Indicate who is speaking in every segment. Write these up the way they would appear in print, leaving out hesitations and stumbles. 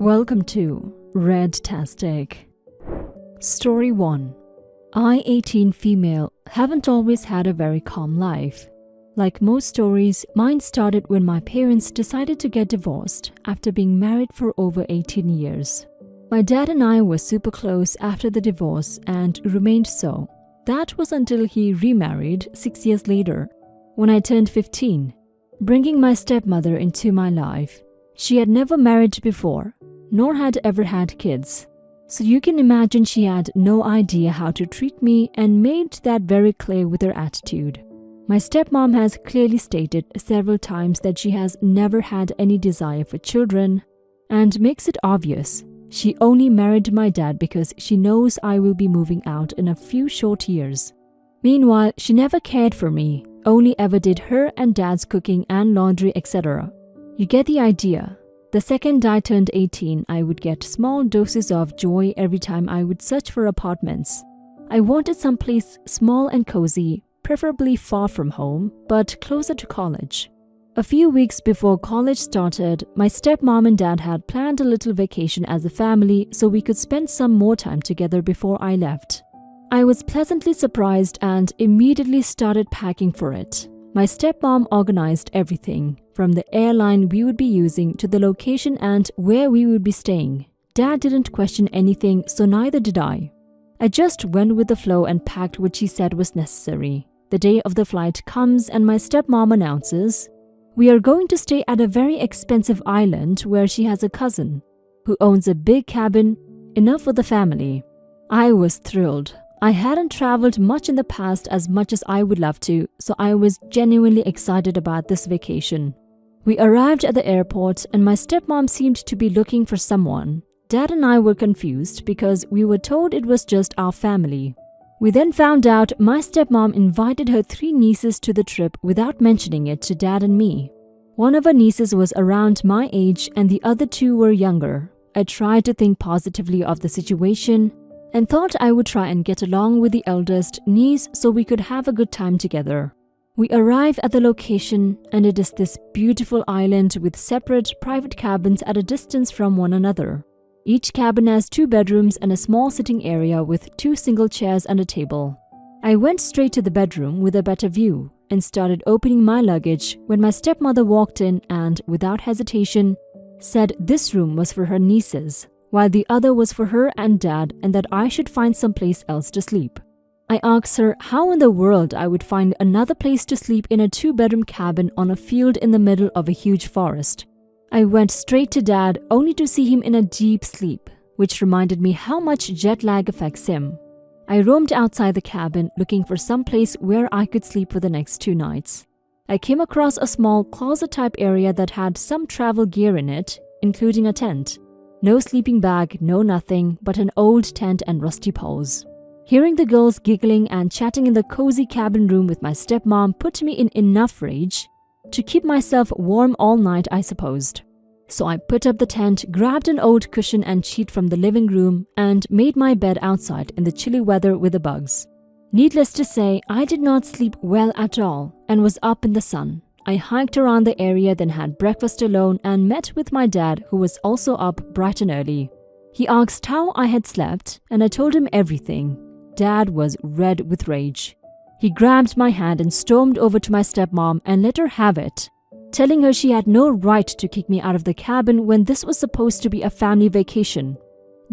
Speaker 1: Welcome to Redtastic. Story 1. I, 18 female, haven't always had a very calm life. Like most stories, mine started when my parents decided to get divorced after being married for over 18 years. My dad and I were super close after the divorce and remained so. That was until he remarried 6 years later, when I turned 15, bringing my stepmother into my life. She had never married before, nor had ever had kids. So you can imagine she had no idea how to treat me and made that very clear with her attitude. My stepmom has clearly stated several times that she has never had any desire for children and makes it obvious. She only married my dad because she knows I will be moving out in a few short years. Meanwhile, she never cared for me, only ever did her and dad's cooking and laundry, etc. You get the idea. The second I turned 18, I would get small doses of joy every time I would search for apartments. I wanted someplace small and cozy, preferably far from home, but closer to college. A few weeks before college started, my stepmom and dad had planned a little vacation as a family so we could spend some more time together before I left. I was pleasantly surprised and immediately started packing for it. My stepmom organized everything, from the airline we would be using to the location and where we would be staying. Dad didn't question anything, so neither did I. I just went with the flow and packed what she said was necessary. The day of the flight comes and my stepmom announces, "We are going to stay at a very expensive island where she has a cousin who owns a big cabin, enough for the family." I was thrilled. I hadn't traveled much in the past as much as I would love to, so I was genuinely excited about this vacation. We arrived at the airport and my stepmom seemed to be looking for someone. Dad and I were confused because we were told it was just our family. We then found out my stepmom invited her 3 nieces to the trip without mentioning it to Dad and me. One of her nieces was around my age and the other 2 were younger. I tried to think positively of the situation and thought I would try and get along with the eldest niece so we could have a good time together. We arrive at the location and it is this beautiful island with separate private cabins at a distance from one another. Each cabin has 2 bedrooms and a small sitting area with 2 single chairs and a table. I went straight to the bedroom with a better view and started opening my luggage when my stepmother walked in and, without hesitation, said this room was for her nieces, while the other was for her and Dad and that I should find someplace else to sleep. I asked her how in the world I would find another place to sleep in a 2-bedroom cabin on a field in the middle of a huge forest. I went straight to Dad only to see him in a deep sleep, which reminded me how much jet lag affects him. I roamed outside the cabin looking for some place where I could sleep for the next 2 nights. I came across a small closet-type area that had some travel gear in it, including a tent. No sleeping bag, no nothing, but an old tent and rusty poles. Hearing the girls giggling and chatting in the cozy cabin room with my stepmom put me in enough rage to keep myself warm all night, I supposed. So I put up the tent, grabbed an old cushion and sheet from the living room, and made my bed outside in the chilly weather with the bugs. Needless to say, I did not sleep well at all and was up in the sun. I hiked around the area, then had breakfast alone and met with my dad, who was also up bright and early. He asked how I had slept and I told him everything. Dad was red with rage. He grabbed my hand and stormed over to my stepmom and let her have it, telling her she had no right to kick me out of the cabin when this was supposed to be a family vacation.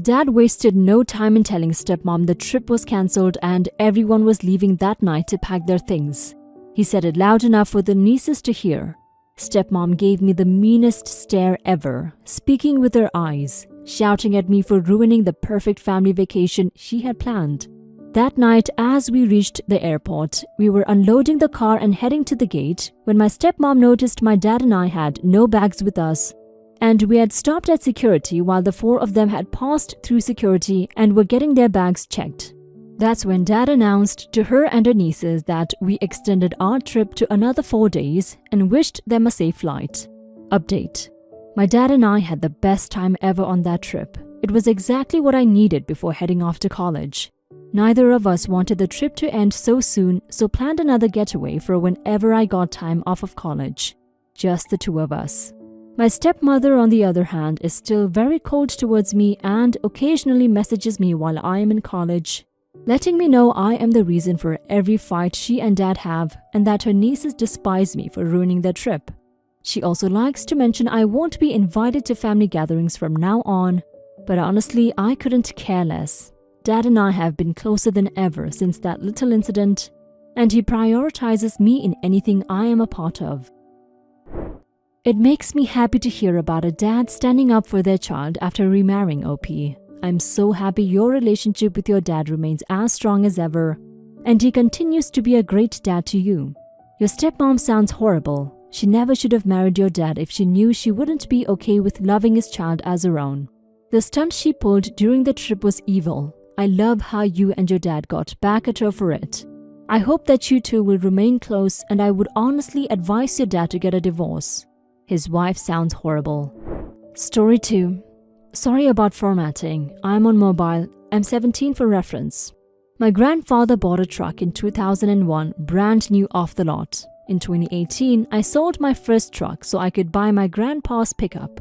Speaker 1: Dad wasted no time in telling stepmom the trip was cancelled and everyone was leaving that night to pack their things. He said it loud enough for the nieces to hear. Stepmom gave me the meanest stare ever, speaking with her eyes, shouting at me for ruining the perfect family vacation she had planned. That night, as we reached the airport, we were unloading the car and heading to the gate when my stepmom noticed my dad and I had no bags with us, and we had stopped at security while the 4 of them had passed through security and were getting their bags checked. That's when Dad announced to her and her nieces that we extended our trip to another 4 days and wished them a safe flight. Update. My dad and I had the best time ever on that trip. It was exactly what I needed before heading off to college. Neither of us wanted the trip to end so soon, so planned another getaway for whenever I got time off of college. Just the 2 of us. My stepmother, on the other hand, is still very cold towards me and occasionally messages me while I am in college, letting me know I am the reason for every fight she and dad have and that her nieces despise me for ruining their trip. She also likes to mention I won't be invited to family gatherings from now on, but honestly, I couldn't care less. Dad and I have been closer than ever since that little incident, and he prioritizes me in anything I am a part of. It makes me happy to hear about a dad standing up for their child after remarrying, OP. I'm so happy your relationship with your dad remains as strong as ever, and he continues to be a great dad to you. Your stepmom sounds horrible. She never should have married your dad if she knew she wouldn't be okay with loving his child as her own. The stunt she pulled during the trip was evil. I love how you and your dad got back at her for it. I hope that you two will remain close, and I would honestly advise your dad to get a divorce. His wife sounds horrible. Story 2. Sorry about formatting. I'm on mobile. I'm 17 for reference. My grandfather bought a truck in 2001, brand new off the lot. In 2018, I sold my first truck so I could buy my grandpa's pickup.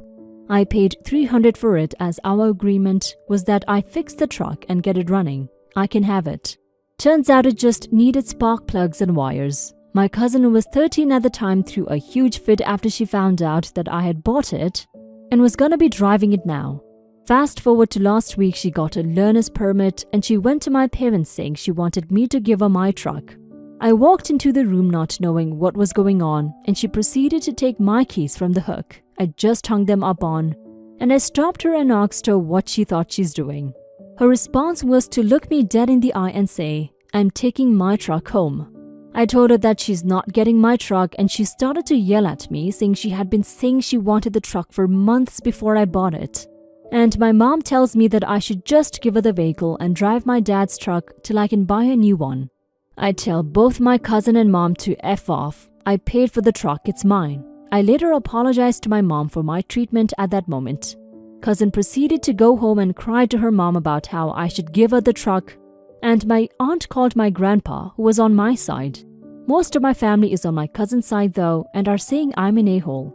Speaker 1: I paid $300 for it as our agreement was that I fix the truck and get it running. I can have it. Turns out it just needed spark plugs and wires. My cousin, who was 13 at the time, threw a huge fit after she found out that I had bought it and was gonna be driving it now. Fast forward to last week, she got a learner's permit and she went to my parents saying she wanted me to give her my truck. I walked into the room not knowing what was going on, and she proceeded to take my keys from the hook I just hung them up on, and I stopped her and asked her what she thought she's doing. Her response was to look me dead in the eye and say, "I'm taking my truck home." I told her that she's not getting my truck, and she started to yell at me, saying she had been saying she wanted the truck for months before I bought it. And my mom tells me that I should just give her the vehicle and drive my dad's truck till I can buy a new one. I tell both my cousin and mom to F off. I paid for the truck, it's mine. I later apologized to my mom for my treatment at that moment. Cousin proceeded to go home and cry to her mom about how I should give her the truck, and my aunt called my grandpa, who was on my side. Most of my family is on my cousin's side though, and are saying I'm an a-hole.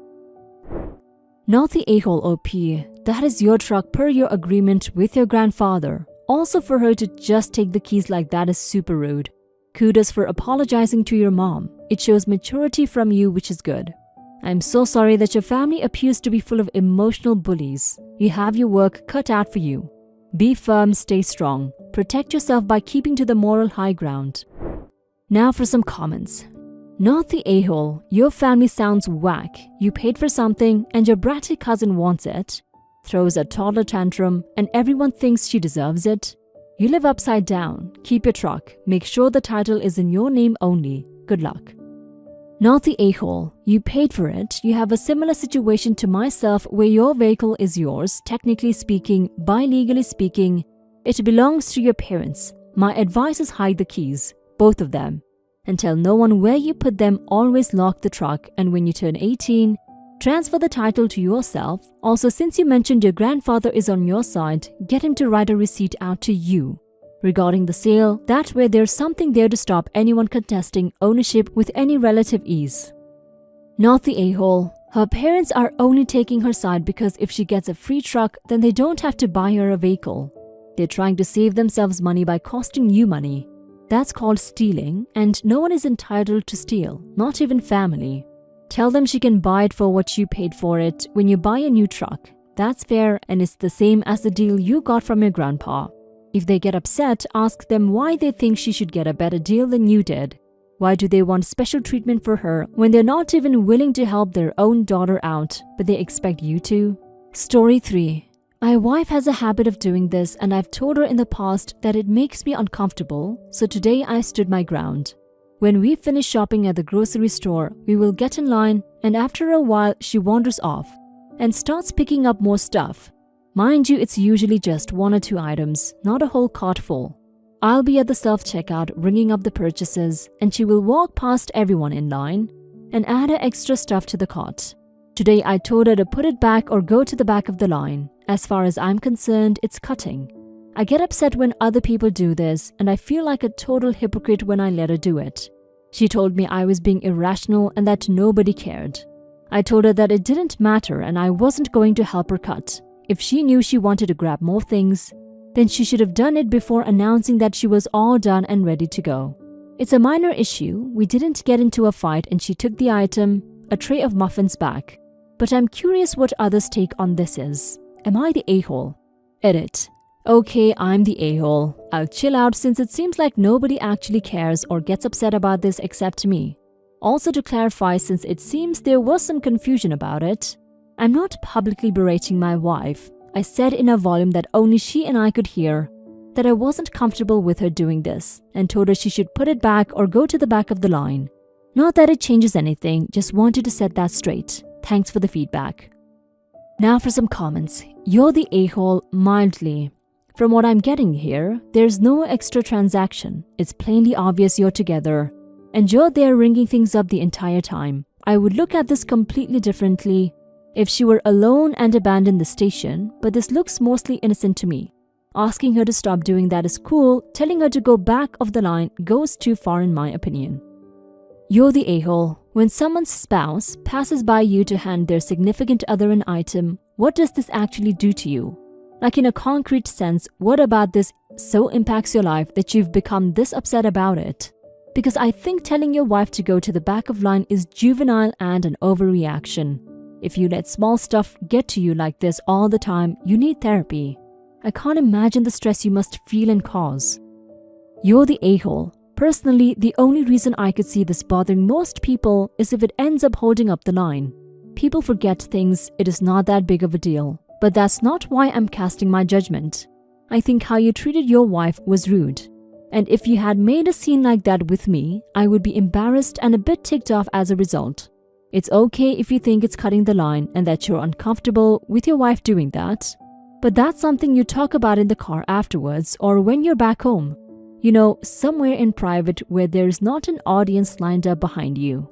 Speaker 1: Not the a-hole, OP. That is your truck per your agreement with your grandfather. Also, for her to just take the keys like that is super rude. Kudos for apologizing to your mom. It shows maturity from you, which is good. I'm so sorry that your family appears to be full of emotional bullies. You have your work cut out for you. Be firm, stay strong. Protect yourself by keeping to the moral high ground. Now for some comments. Not the a-hole. Your family sounds whack. You paid for something and your bratty cousin wants it. Throws a toddler tantrum and everyone thinks she deserves it. You live upside down. Keep your truck. Make sure the title is in your name only. Good luck. Not the a-hole. You paid for it. You have a similar situation to myself where your vehicle is yours, technically speaking, by legally speaking. It belongs to your parents. My advice is hide the keys, both of them, and tell no one where you put them. Always lock the truck, and when you turn 18, transfer the title to yourself. Also, since you mentioned your grandfather is on your side, get him to write a receipt out to you. Regarding the sale, that way there's something there to stop anyone contesting ownership with any relative ease. Not the a-hole. Her parents are only taking her side because if she gets a free truck, then they don't have to buy her a vehicle. They're trying to save themselves money by costing you money. That's called stealing, and no one is entitled to steal, not even family. Tell them she can buy it for what you paid for it when you buy a new truck. That's fair, and it's the same as the deal you got from your grandpa. If they get upset, ask them why they think she should get a better deal than you did. Why do they want special treatment for her when they're not even willing to help their own daughter out, but they expect you to? Story 3. My wife has a habit of doing this, and I've told her in the past that it makes me uncomfortable, so today I stood my ground. When we finish shopping at the grocery store, we will get in line, and after a while she wanders off and starts picking up more stuff. Mind you, it's usually just 1 or 2 items, not a whole cart full. I'll be at the self-checkout ringing up the purchases, and she will walk past everyone in line and add her extra stuff to the cart. Today I told her to put it back or go to the back of the line. As far as I'm concerned, it's cutting. I get upset when other people do this, and I feel like a total hypocrite when I let her do it. She told me I was being irrational and that nobody cared. I told her that it didn't matter and I wasn't going to help her cut. If she knew she wanted to grab more things, then she should have done it before announcing that she was all done and ready to go. It's a minor issue, we didn't get into a fight and she took the item, a tray of muffins, back. But I'm curious what others' take on this is. Am I the a-hole? Edit. Okay, I'm the a-hole. I'll chill out since it seems like nobody actually cares or gets upset about this except me. Also to clarify, since it seems there was some confusion about it, I'm not publicly berating my wife. I said in a volume that only she and I could hear that I wasn't comfortable with her doing this and told her she should put it back or go to the back of the line. Not that it changes anything, just wanted to set that straight. Thanks for the feedback. Now for some comments. You're the a-hole mildly. From what I'm getting here, there's no extra transaction. It's plainly obvious you're together. And you're there ringing things up the entire time. I would look at this completely differently if she were alone and abandoned the station, but this looks mostly innocent to me. Asking her to stop doing that is cool, telling her to go back of the line goes too far in my opinion. You're the a-hole. When someone's spouse passes by you to hand their significant other an item, what does this actually do to you? Like in a concrete sense, what about this so impacts your life that you've become this upset about it? Because I think telling your wife to go to the back of line is juvenile and an overreaction. If you let small stuff get to you like this all the time, you need therapy. I can't imagine the stress you must feel and cause. You're the a-hole. Personally, the only reason I could see this bothering most people is if it ends up holding up the line. People forget things, it is not that big of a deal. But that's not why I'm casting my judgment. I think how you treated your wife was rude. And if you had made a scene like that with me, I would be embarrassed and a bit ticked off as a result. It's okay if you think it's cutting the line and that you're uncomfortable with your wife doing that. But that's something you talk about in the car afterwards or when you're back home. You know, somewhere in private where there's not an audience lined up behind you.